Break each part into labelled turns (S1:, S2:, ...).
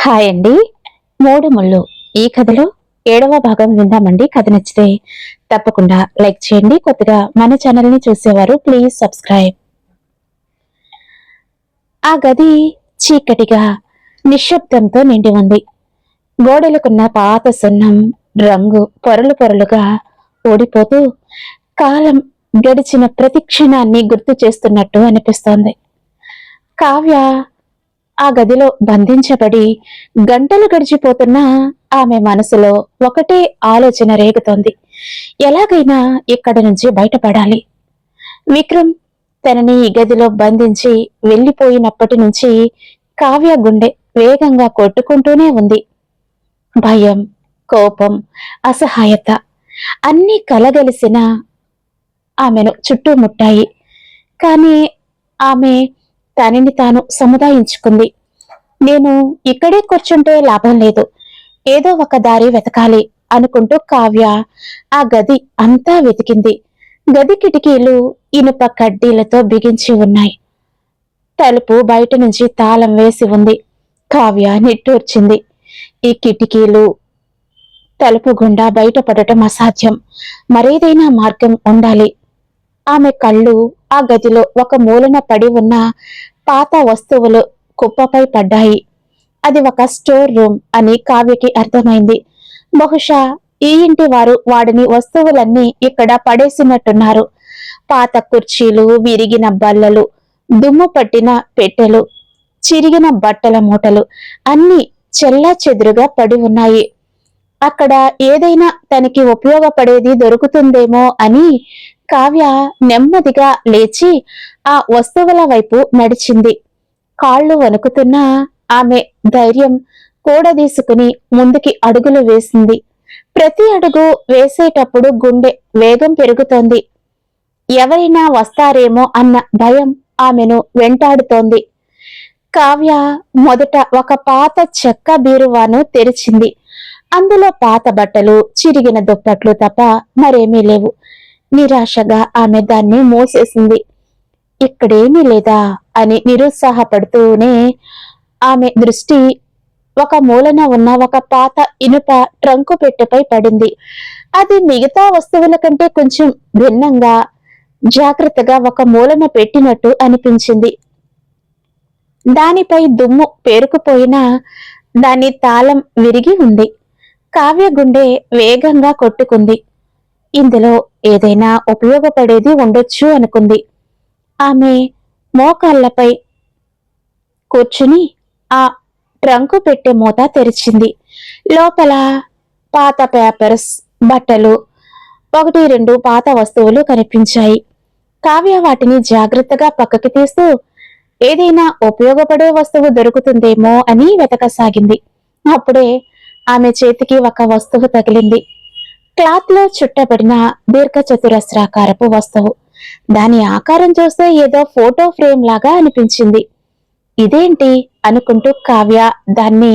S1: Hi అండి. మూడు ముళ్ళు ఈ కథలో 7వ భాగం విందామండి. కథ నచ్చితే తప్పకుండా లైక్ చేయండి. కొత్తగా మన ఛానల్ ని చూసేవారు ప్లీజ్ సబ్స్క్రైబ్. ఆ గది చీకటిగా నిశ్శబ్దంతో నిండి ఉంది. గోడలకున్న పాత సున్నం రంగు పొరలు పొరలుగా ఓడిపోతూ కాలం గడిచిన ప్రతి క్షణాన్ని గుర్తు చేస్తున్నట్టు అనిపిస్తోంది. కావ్య ఆ గదిలో బంధించబడి గంటలు గడిచిపోతున్నా ఆమె మనసులో ఒకటే ఆలోచన రేగుతోంది. ఎలాగైనా ఇక్కడి నుంచి బయటపడాలి. విక్రమ్ తనని ఈ గదిలో బంధించి వెళ్లిపోయినప్పటి నుంచి కావ్య గుండె వేగంగా కొట్టుకుంటూనే ఉంది. భయం, కోపం, అసహాయత అన్నీ కలగలిసిన ఆమెను చుట్టుముట్టాయి. కానీ ఆమె తనని తాను సముదాయించుకుంది. నేను ఇక్కడే కూర్చుంటే లాభం లేదు, ఏదో ఒక దారి వెతకాలి అనుకుంటూ కావ్య ఆ గది అంతా వెతికింది. గది కిటికీలు ఇనుప కడ్డీలతో బిగించి ఉన్నాయి. తలుపు బయట నుంచి తాళం వేసి ఉంది. కావ్య నిట్టూర్చింది. ఈ కిటికీలు తలుపు గుండా బయటపడటం అసాధ్యం. మరేదైనా మార్గం ఉండాలి. ఆమె కళ్ళు ఆ గదిలో ఒక మూలన పడి ఉన్న పాత వస్తువులు కుప్పపై పడ్డాయి. అది ఒక స్టోర్ రూమ్ అని కావ్యకి అర్థమైంది. బహుశా ఈ ఇంటి వారు వాడిని వస్తువులన్నీ ఇక్కడ పడేసినట్టున్నారు. పాత కుర్చీలు, విరిగిన బల్లలు, దుమ్ము పట్టిన పెట్టెలు, చిరిగిన బట్టల మూటలు అన్నీ చెల్లా చెదురుగా పడి ఉన్నాయి. అక్కడ ఏదైనా తనకి ఉపయోగపడేది దొరుకుతుందేమో అని కావ్య నెమ్మదిగా లేచి ఆ వస్తువుల వైపు నడిచింది. కాళ్ళు వణుకుతున్నా ఆమె ధైర్యం కూడదీసుకుని ముందుకి అడుగులు వేసింది. ప్రతి అడుగు వేసేటప్పుడు గుండె వేగం పెరుగుతోంది. ఎవరైనా వస్తారేమో అన్న భయం ఆమెను వెంటాడుతోంది. కావ్య మొదట ఒక పాత చెక్క బీరువాను తెరిచింది. అందులో పాత బట్టలు, చిరిగిన దుప్పట్లు తప్ప మరేమీ లేవు. నిరాశగా ఆమె దాన్ని మూసేసింది. ఇక్కడేమీ లేదా అని నిరుత్సాహపడుతూనే ఆమె దృష్టి ఒక మూలన ఉన్న ఒక పాత ఇనుప ట్రంకు పెట్టెపై పడింది. అది మిగతా వస్తువుల కంటే కొంచెం భిన్నంగా, జాగ్రత్తగా ఒక మూలన పెట్టినట్టు అనిపించింది. దానిపై దుమ్ము పేరుకుపోయినా దాని తాళం విరిగి ఉంది. కావ్య గుండె వేగంగా కొట్టుకుంది. ఇందులో ఏదైనా ఉపయోగపడేది ఉండొచ్చు అనుకుంది. ఆమె మోకాళ్లపై కూర్చుని ఆ ట్రంకు పెట్టె మూత తెరిచింది. లోపల పాత పేపర్స్, బట్టలు, 1-2 పాత వస్తువులు కనిపించాయి. కావ్య వాటిని జాగ్రత్తగా పక్కకి తీస్తూ ఏదైనా ఉపయోగపడే వస్తువు దొరుకుతుందేమో అని వెతకసాగింది. అప్పుడే ఆమె చేతికి ఒక వస్తువు తగిలింది. క్లాత్ లో చుట్టబడిన దీర్ఘచతురస్రాకారపు వస్తువు. దాని ఆకారం చూస్తే ఏదో ఫోటో ఫ్రేమ్ లాగా అనిపించింది. ఇదేంటి అనుకుంటూ కావ్య దాన్ని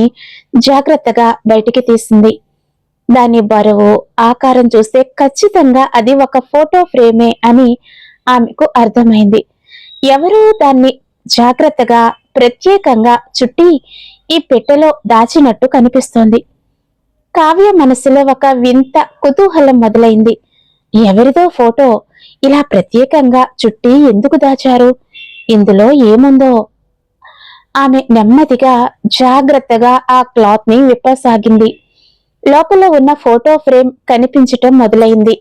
S1: జాగ్రత్తగా బయటికి తీసింది. దాని బరువు, ఆకారం చూస్తే ఖచ్చితంగా అది ఒక ఫోటో ఫ్రేమే అని ఆమెకు అర్థమైంది. ఎవరూ దాన్ని జాగ్రత్తగా ప్రత్యేకంగా చుట్టి ఈ పెట్టెలో దాచినట్టు కనిపిస్తోంది. కావ్య మనసులో ఒక వింత కుతూహలం మొదలైంది. ఎవరిదో ఫోటో ఇలా ప్రత్యేకంగా చుట్టి ఎందుకు దాచారు? ఇందులో ఏముందో? ఆమె నెమ్మదిగా జాగ్రత్తగా ఆ క్లాత్ ని విప్పసాగింది. లోపల ఉన్న ఫోటో ఫ్రేమ్ కనిపించటం మొదలైంది.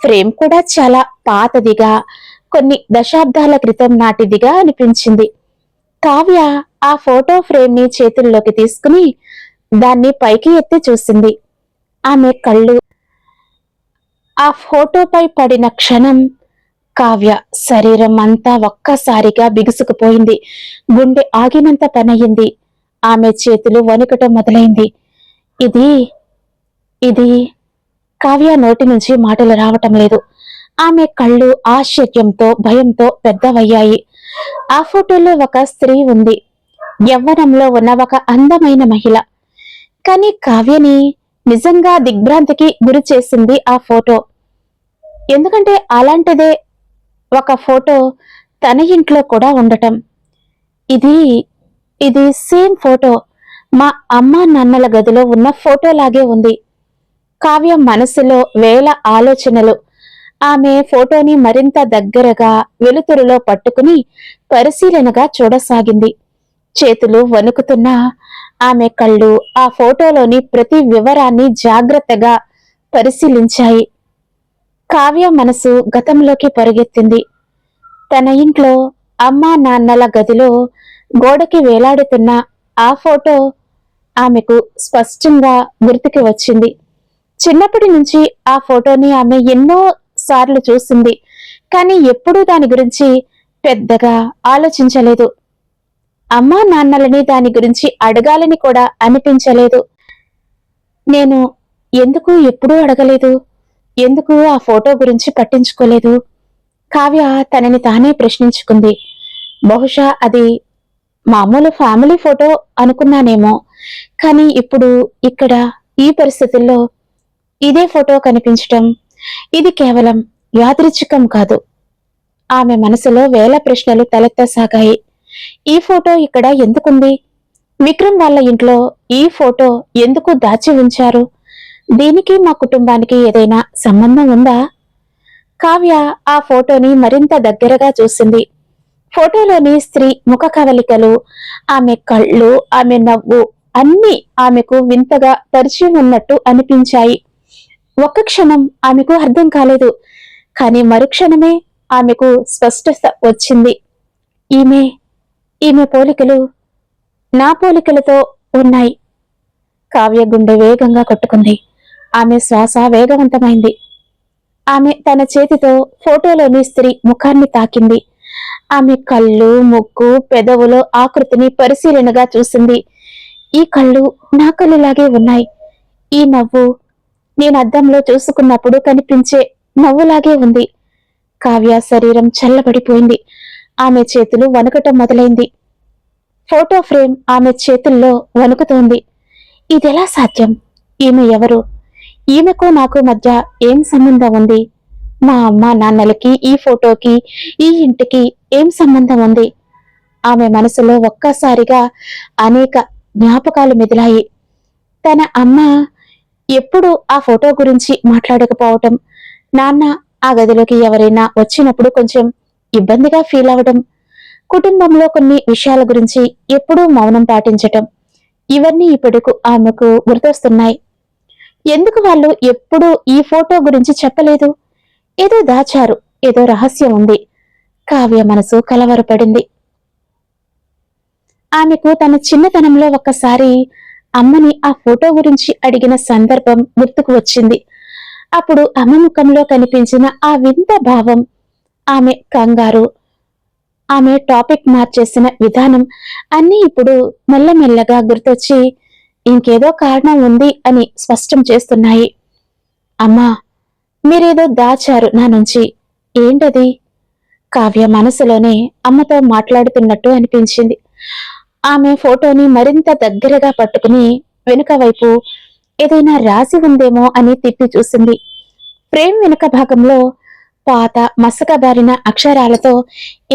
S1: ఫ్రేమ్ కూడా చాలా పాతదిగా, కొన్ని దశాబ్దాల క్రితం నాటిదిగా అనిపించింది. కావ్య ఆ ఫోటో ఫ్రేమ్ ని చేతుల్లోకి తీసుకుని దాన్ని పైకి ఎత్తి చూసింది. ఆమె కళ్ళు ఆ ఫోటోపై పడిన క్షణం కావ్య శరీరం అంతా ఒక్కసారిగా బిగుసుకుపోయింది. గుండె ఆగినంత పనయింది. ఆమె చేతులు వణుకటం మొదలైంది. ఇది ఇది కావ్య నోటి నుంచి మాటలు రావటం లేదు. ఆమె కళ్ళు ఆశ్చర్యంతో, భయంతో పెద్దవయ్యాయి. ఆ ఫోటోలో ఒక స్త్రీ ఉంది. యవ్వనంలో ఉన్న ఒక అందమైన మహిళ. కానీ కావ్యని నిజంగా దిగ్భ్రాంతికి గురి చేసింది ఆ ఫోటో. ఎందుకంటే అలాంటిదే ఒక ఫోటో తన ఇంట్లో కూడా ఉండటం. ఇది ఇది సేమ్ ఫోటో. మా అమ్మా నాన్నల గదిలో ఉన్న ఫోటోలాగే ఉంది. కావ్య మనసులో వేల ఆలోచనలు. ఆమె ఫోటోని మరింత దగ్గరగా వెలుతురులో పట్టుకుని పరిశీలనగా చూడసాగింది. చేతులు వణుకుతున్నా ఆమె కళ్ళు ఆ ఫోటోలోని ప్రతి వివరాన్ని జాగ్రత్తగా పరిశీలించాయి. కావ్య మనసు గతంలోకి పరుగెత్తింది. తన ఇంట్లో అమ్మా నాన్నల గదిలో గోడకి వేలాడుతున్న ఆ ఫోటో ఆమెకు స్పష్టంగా గుర్తుకి వచ్చింది. చిన్నప్పటి నుంచి ఆ ఫోటోని ఆమె ఎన్నో సార్లు చూసింది, కానీ ఎప్పుడూ దాని గురించి పెద్దగా ఆలోచించలేదు. అమ్మా నాన్నలని దాని గురించి అడగాలని కూడా అనిపించలేదు. నేను ఎందుకు ఎప్పుడూ అడగలేదు? ఎందుకు ఆ ఫోటో గురించి పట్టించుకోలేదు? కావ్య తనని తానే ప్రశ్నించుకుంది. బహుశా అది మామూలు ఫ్యామిలీ ఫోటో అనుకున్నానేమో, కానీ ఇప్పుడు ఇక్కడ ఈ పరిస్థితుల్లో ఇదే ఫోటో కనిపించటం, ఇది కేవలం యాదృచ్ఛికం కాదు. ఆమె మనసులో వేల ప్రశ్నలు తలెత్తసాగాయి. ఈ ఫోటో ఇక్కడ ఎందుకుంది? విక్రమ్ వాళ్ళ ఇంట్లో ఈ ఫోటో ఎందుకు దాచి ఉంచారు? దీనికి మా కుటుంబానికి ఏదైనా సంబంధం ఉందా? కావ్య ఆ ఫోటోని మరింత దగ్గరగా చూసింది. ఫోటోలోని స్త్రీ ముఖ కవలికలు, ఆమె కళ్ళు, ఆమె నవ్వు అన్నీ ఆమెకు వింతగా పరిచయం ఉన్నట్టు అనిపించాయి. ఒక్క క్షణం ఆమెకు అర్థం కాలేదు, కానీ మరుక్షణమే ఆమెకు స్పష్టత వచ్చింది. ఈమె ఈమె పోలికలు నా పోలికలతో ఉన్నాయి. కావ్య గుండె వేగంగా కొట్టుకుంది. ఆమె శ్వాస వేగవంతమైంది. ఆమె తన చేతితో ఫోటోలోని స్త్రీ ముఖాన్ని తాకింది. ఆమె కళ్ళు, ముక్కు, పెదవులో ఆకృతిని పరిశీలనగా చూసింది. ఈ కళ్ళు నా కళ్ళులాగే ఉన్నాయి. ఈ నవ్వు నేను అద్దంలో చూసుకున్నప్పుడు కనిపించే నవ్వులాగే ఉంది. కావ్య శరీరం చల్లబడిపోయింది. ఆమె చేతులు వణకటం మొదలైంది. ఫోటో ఫ్రేమ్ ఆమె చేతుల్లో వణుకుతోంది. ఇదెలా సాధ్యం? ఈమె ఎవరు? ఈమెకు నాకు మధ్య ఏం సంబంధం ఉంది? మా అమ్మ నాన్నలకి ఈ ఫోటోకి, ఈ ఇంటికి ఏం సంబంధం ఉంది? ఆమె మనసులో ఒక్కసారిగా అనేక జ్ఞాపకాలు మెదిలాయి. తన అమ్మ ఎప్పుడు ఆ ఫోటో గురించి మాట్లాడకపోవటం, నాన్న ఆ గదిలోకి ఎవరైనా వచ్చినప్పుడు కొంచెం ఇబ్బందిగా ఫీల్ అవడం, కుటుంబంలో కొన్ని విషయాల గురించి ఎప్పుడూ మౌనం పాటించటం, ఇవన్నీ ఇప్పటికు ఆమెకు గుర్తొస్తున్నాయి. ఎందుకు వాళ్ళు ఎప్పుడూ ఈ ఫోటో గురించి చెప్పలేదు? ఏదో దాచారు, ఏదో రహస్యం ఉంది. కావ్య మనసు కలవరపడింది. ఆమెకు తన చిన్నతనంలో ఒక్కసారి అమ్మని ఆ ఫోటో గురించి అడిగిన సందర్భం గుర్తుకు వచ్చింది. అప్పుడు అమ్మ ముఖంలో కనిపించిన ఆ వింత భావం, ఆమె కంగారు, ఆమె టాపిక్ మార్చేసిన విధానం అన్నీ ఇప్పుడు మెల్లమెల్లగా గుర్తొచ్చి ఇంకేదో కారణం ఉంది అని స్పష్టం చేస్తున్నాయి. అమ్మా, మీరేదో దాచారు నా నుంచి. ఏంటది? కావ్య మనసులోనే అమ్మతో మాట్లాడుతున్నట్టు అనిపించింది. ఆమె ఫోటోని మరింత దగ్గరగా పట్టుకుని వెనుక వైపు ఏదైనా రాసి ఉందేమో అని తిప్పి చూసింది. ఫ్రేమ్ వెనుక భాగంలో పాత మసకబారిన అక్షరాలతో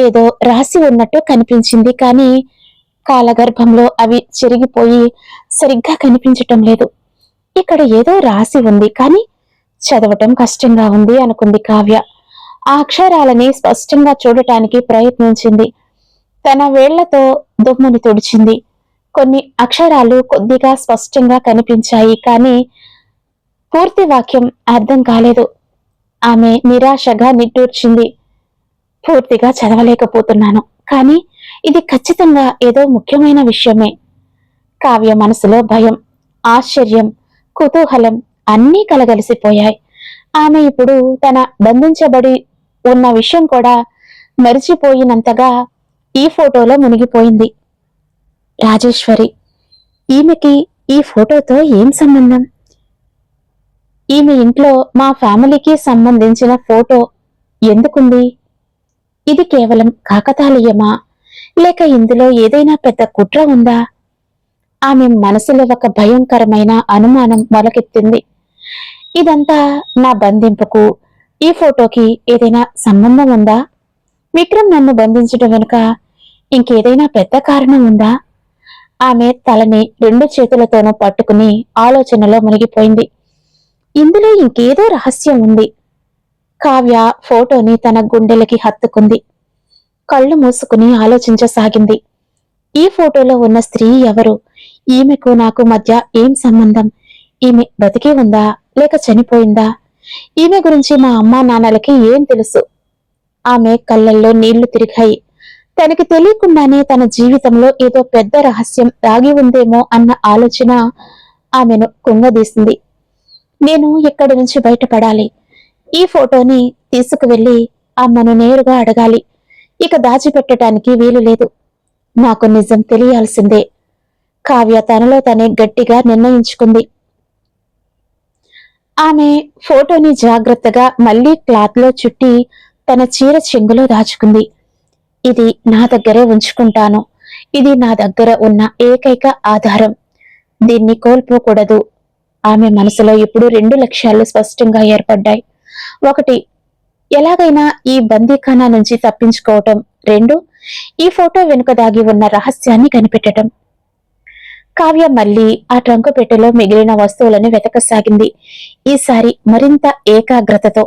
S1: ఏదో రాసి ఉన్నట్టు కనిపించింది, కానీ కాలగర్భంలో అవి చెరిగిపోయి సరిగ్గా కనిపించటం లేదు. ఇక్కడ ఏదో రాసి ఉంది, కానీ చదవటం కష్టంగా ఉంది అనుకుంది కావ్య. ఆ అక్షరాలని స్పష్టంగా చూడటానికి ప్రయత్నించింది. తన వేళ్లతో దుమ్ముని తుడిచింది. కొన్ని అక్షరాలు కొద్దిగా స్పష్టంగా కనిపించాయి, కానీ పూర్తి వాక్యం అర్థం కాలేదు. ఆమె నిరాశగా నిట్టూర్చింది. పూర్తిగా చదవలేకపోతున్నాను, కానీ ఇది ఖచ్చితంగా ఏదో ముఖ్యమైన విషయమే. కావ్య మనసులో భయం, ఆశ్చర్యం, కుతూహలం అన్నీ కలగలిసిపోయాయి. ఆమె ఇప్పుడు తన బంధించబడి ఉన్న విషయం కూడా మరిచిపోయినంతగా ఈ ఫోటోలో మునిగిపోయింది. రాజేశ్వరి, ఈమెకి ఈ ఫోటోతో ఏం సంబంధం? ఈమె ఇంట్లో మా ఫ్యామిలీకి సంబంధించిన ఫోటో ఎందుకుంది? ఇది కేవలం కాకతాళీయమా, లేక ఇందులో ఏదైనా పెద్ద కుట్ర ఉందా? ఆమె మనసులో ఒక భయంకరమైన అనుమానం మొలకెత్తింది. ఇదంతా నా బంధింపుకు, ఈ ఫోటోకి ఏదైనా సంబంధం ఉందా? విక్రమ్ నన్ను బంధించడం వెనుక ఇంకేదైనా పెద్ద కారణం ఉందా? ఆమె తలని రెండు చేతులతోనూ పట్టుకుని ఆలోచనలో మునిగిపోయింది. ఇందులో ఇంకేదో రహస్యం ఉంది. కావ్య ఫోటోని తన గుండెలకి హత్తుకుంది. కళ్ళు మూసుకుని ఆలోచించసాగింది. ఈ ఫోటోలో ఉన్న స్త్రీ ఎవరు? ఈమెకు నాకు మధ్య ఏం సంబంధం? ఈమె బతికి ఉందా లేక చనిపోయిందా? ఈమె గురించి మా అమ్మా నాన్నలకి ఏం తెలుసు? ఆమె కళ్ళల్లో నీళ్లు తిరిగాయి. తనకి తెలియకుండానే తన జీవితంలో ఏదో పెద్ద రహస్యం దాగి ఉందేమో అన్న ఆలోచన ఆమెను కుంగదీసింది. నేను ఇక్కడి నుంచి బయటపడాలి. ఈ ఫోటోని తీసుకువెళ్లి అమ్మను నేరుగా అడగాలి. ఇక దాచిపెట్టడానికి వీలు లేదు. నాకు నిజం తెలియాల్సిందే. కావ్య తనలో తనే గట్టిగా నిర్ణయించుకుంది. ఆమె ఫోటోని జాగ్రత్తగా మళ్లీ క్లాత్లో చుట్టి తన చీర చెంగులో దాచుకుంది. ఇది నా దగ్గరే ఉంచుకుంటాను. ఇది నా దగ్గర ఉన్న ఏకైక ఆధారం. దీన్ని కోల్పోకూడదు. ఆమె మనసులో ఇప్పుడు 2 లక్ష్యాలు స్పష్టంగా ఏర్పడ్డాయి. 1, ఎలాగైనా ఈ బందీఖానా నుంచి తప్పించుకోవటం. 2, ఈ ఫోటో వెనుక దాగి ఉన్న రహస్యాన్ని కనిపెట్టడం. కావ్య మళ్లీ ఆ ట్రంకు పెట్టెలో మిగిలిన వస్తువులను వెతకసాగింది. ఈసారి మరింత ఏకాగ్రతతో.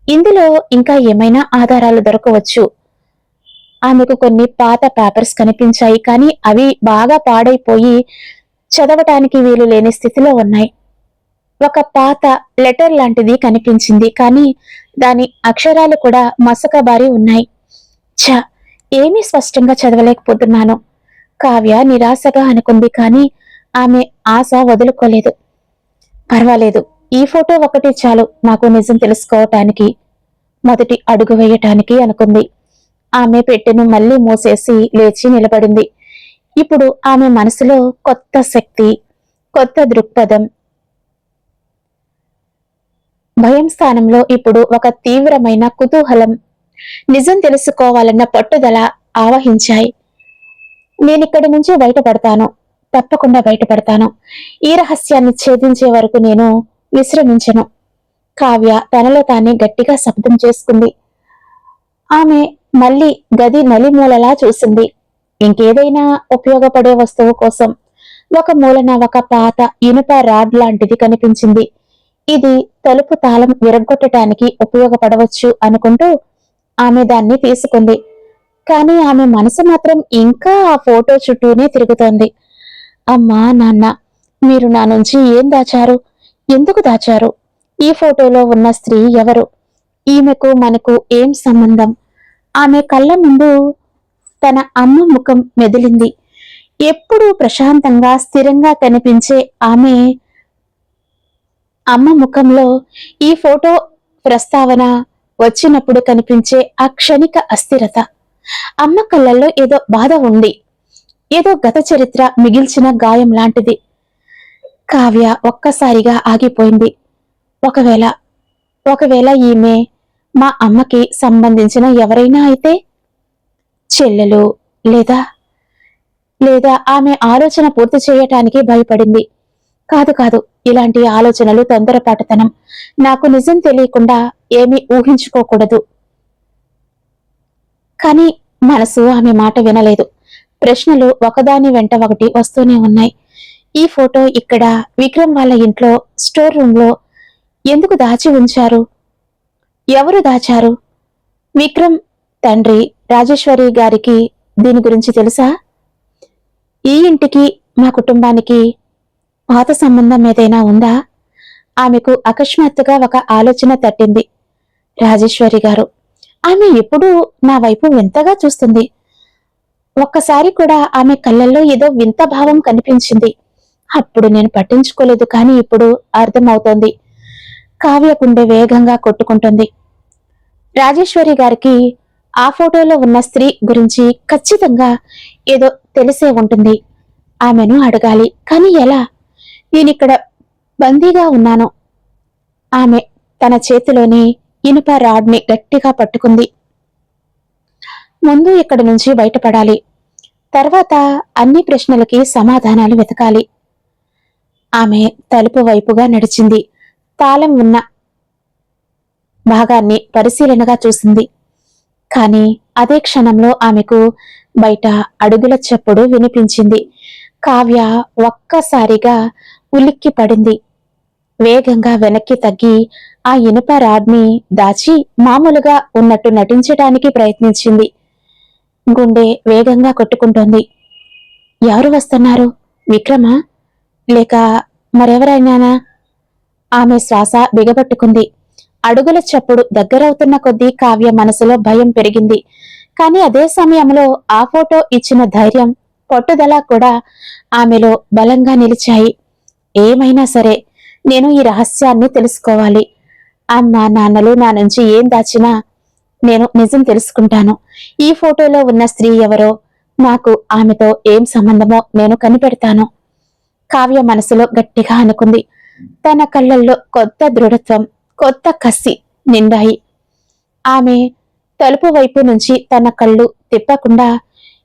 S1: ఇందులో ఇంకా ఏమైనా ఆధారాలు దొరకవచ్చు. ఆమెకు కొన్ని పాత పేపర్స్ కనిపించాయి, కానీ అవి బాగా పాడైపోయి చదవటానికి వీలు లేని స్థితిలో ఉన్నాయి. ఒక పాత లెటర్ లాంటిది కనిపించింది, కానీ దాని అక్షరాలు కూడా మసకబారి ఉన్నాయి. ఛ, ఏమీ స్పష్టంగా చదవలేకపోతున్నాను. కావ్య నిరాశగా అనుకుంది, కానీ ఆమె ఆశ వదులుకోలేదు. పర్వాలేదు, ఈ ఫోటో ఒకటి చాలు నాకు నిజం తెలుసుకోవటానికి, మొదటి అడుగు వేయటానికి అనుకుంది. ఆమె పెట్టెను మళ్లీ మూసేసి లేచి నిలబడింది. ఇప్పుడు ఆమె మనసులో కొత్త శక్తి, కొత్త దృక్పథం. భయం స్థానంలో ఇప్పుడు ఒక తీవ్రమైన కుతూహలం, నిజం తెలుసుకోవాలన్న పట్టుదల ఆవహించాయి. నేనిక్కడి నుంచి బయటపడతాను, తప్పకుండా బయటపడతాను. ఈ రహస్యాన్ని ఛేదించే వరకు నేను విశ్రమించను. కావ్య తనలో తానే గట్టిగా శబ్దం చేసుకుంది. ఆమె మళ్లీ గది నలిమూలలా చూసింది. ఇంకేదైనా ఉపయోగపడే వస్తువు కోసం. ఒక మూలన ఒక పాత ఇనుప రాడ్ లాంటిది కనిపించింది. ఇది తలుపు తాళం విరగ్గొట్టడానికి ఉపయోగపడవచ్చు అనుకుంటూ ఆమె దాన్ని తీసుకుంది. కానీ ఆమె మనసు మాత్రం ఇంకా ఆ ఫోటో చుట్టూనే తిరుగుతోంది. అమ్మా, నాన్న, మీరు నా నుంచి ఏం దాచారు? ఎందుకు దాచారు? ఈ ఫోటోలో ఉన్న స్త్రీ ఎవరు? ఈమెకు మనకు ఏం సంబంధం? ఆమె కళ్ళ ముందు తన అమ్మ ముఖం మెదిలింది. ఎప్పుడూ ప్రశాంతంగా స్థిరంగా కనిపించే ఆమె అమ్మ ముఖంలో ఈ ఫోటో ప్రస్తావన వచ్చినప్పుడు కనిపించే ఆ క్షణిక అస్థిరత. అమ్మ కళ్ళల్లో ఏదో బాధ ఉంది, ఏదో గత చరిత్ర మిగిల్చిన గాయం లాంటిది. కావ్య ఒక్కసారిగా ఆగిపోయింది. ఒకవేళ ఈమె మా అమ్మకి సంబంధించిన ఎవరైనా అయితే, చెల్లెలు లేదా లేదా ఆమె ఆలోచన పూర్తి చేయటానికి భయపడింది. కాదు కాదు, ఇలాంటి ఆలోచనలు తొందరపాటుతనం. నాకు నిజం తెలియకుండా ఏమీ ఊహించుకోకూడదు. కానీ మనసు ఆమె మాట వినలేదు. ప్రశ్నలు ఒకదాని వెంట ఒకటి వస్తూనే ఉన్నాయి. ఈ ఫోటో ఇక్కడ విక్రమ్ వాళ్ళ ఇంట్లో స్టోర్ రూమ్ లో ఎందుకు దాచి ఉంచారు? ఎవరు దాచారు? విక్రమ్ తండ్రి రాజేశ్వరి గారికి దీని గురించి తెలుసా? ఈ ఇంటికి మా కుటుంబానికి పాత సంబంధం ఏదైనా ఉందా? ఆమెకు అకస్మాత్తుగా ఒక ఆలోచన తట్టింది. రాజేశ్వరి గారు, ఆమె ఎప్పుడూ నా వైపు వింతగా చూస్తుంది. ఒక్కసారి కూడా ఆమె కళ్ళల్లో ఏదో వింత భావం కనిపించింది. అప్పుడు నేను పట్టించుకోలేదు, కానీ ఇప్పుడు అర్థమవుతోంది. కావ్య గుండె వేగంగా కొట్టుకుంటుంది. రాజేశ్వరి గారికి ఆ ఫోటోలో ఉన్న స్త్రీ గురించి ఖచ్చితంగా ఏదో తెలిసే ఉంటుంది. ఆమెను అడగాలి, కానీ ఎలా? నేనిక్కడ బందీగా ఉన్నాను. ఆమె తన చేతిలోని ఇనుప రాడ్ని గట్టిగా పట్టుకుంది. ముందు ఇక్కడి నుంచి బయటపడాలి, తర్వాత అన్ని ప్రశ్నలకి సమాధానాలు వెతకాలి. ఆమె తలుపు వైపుగా నడిచింది. తాళం ఉన్న భాగాన్ని పరిశీలనగా చూసింది. కానీ అదే క్షణంలో ఆమెకు బయట అడుగుల చప్పుడు వినిపించింది. కావ్య ఒక్కసారిగా ఉలిక్కి పడింది. వేగంగా వెనక్కి తగ్గి ఆ ఇనుప రాడ్ని దాచి మామూలుగా ఉన్నట్టు నటించటానికి ప్రయత్నించింది. గుండె వేగంగా కొట్టుకుంటోంది. ఎవరు వస్తున్నారు? విక్రమా లేక మరెవరైనానా? ఆమె శ్వాస బిగబట్టుకుంది. అడుగుల చప్పుడు దగ్గరవుతున్న కొద్దీ కావ్య మనసులో భయం పెరిగింది. కాని అదే సమయంలో ఆ ఫోటో ఇచ్చిన ధైర్యం, పట్టుదల కూడా ఆమెలో బలంగా నిలిచాయి. ఏమైనా సరే నేను ఈ రహస్యాన్ని తెలుసుకోవాలి. అమ్మా నాన్నలు నా నుంచి ఏం దాచినా నేను నిజం తెలుసుకుంటాను. ఈ ఫోటోలో ఉన్న స్త్రీ ఎవరో, నాకు ఆమెతో ఏం సంబంధమో నేను కనిపెడతాను. కావ్య మనసులో గట్టిగా అనుకుంది. తన కళ్ళల్లో కొత్త దృఢత్వం, కొత్త కసి నిండాయి. ఆమె తలుపు వైపు నుంచి తన కళ్ళు తిప్పకుండా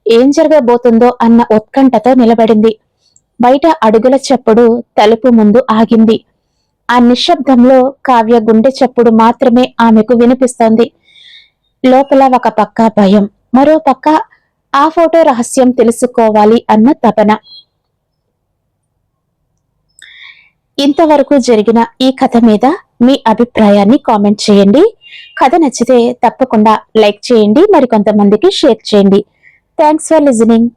S1: ఏం జరగబోతుందో అన్న ఉత్కంఠతో నిలబడింది. బయట అడుగుల చప్పుడు తలుపు ముందు ఆగింది. ఆ నిశ్శబ్దంలో కావ్య గుండె చప్పుడు మాత్రమే ఆమెకు వినిపిస్తోంది. లోపల ఒక పక్క భయం, మరో పక్క ఆ ఫోటో రహస్యం తెలుసుకోవాలి అన్న తపన. ఇంతవరకు జరిగిన ఈ కథ మీద మీ అభిప్రాయాన్ని కామెంట్ చేయండి. కథ నచ్చితే తప్పకుండా లైక్ చేయండి, మరికొంతమందికి షేర్ చేయండి. Thanks for listening.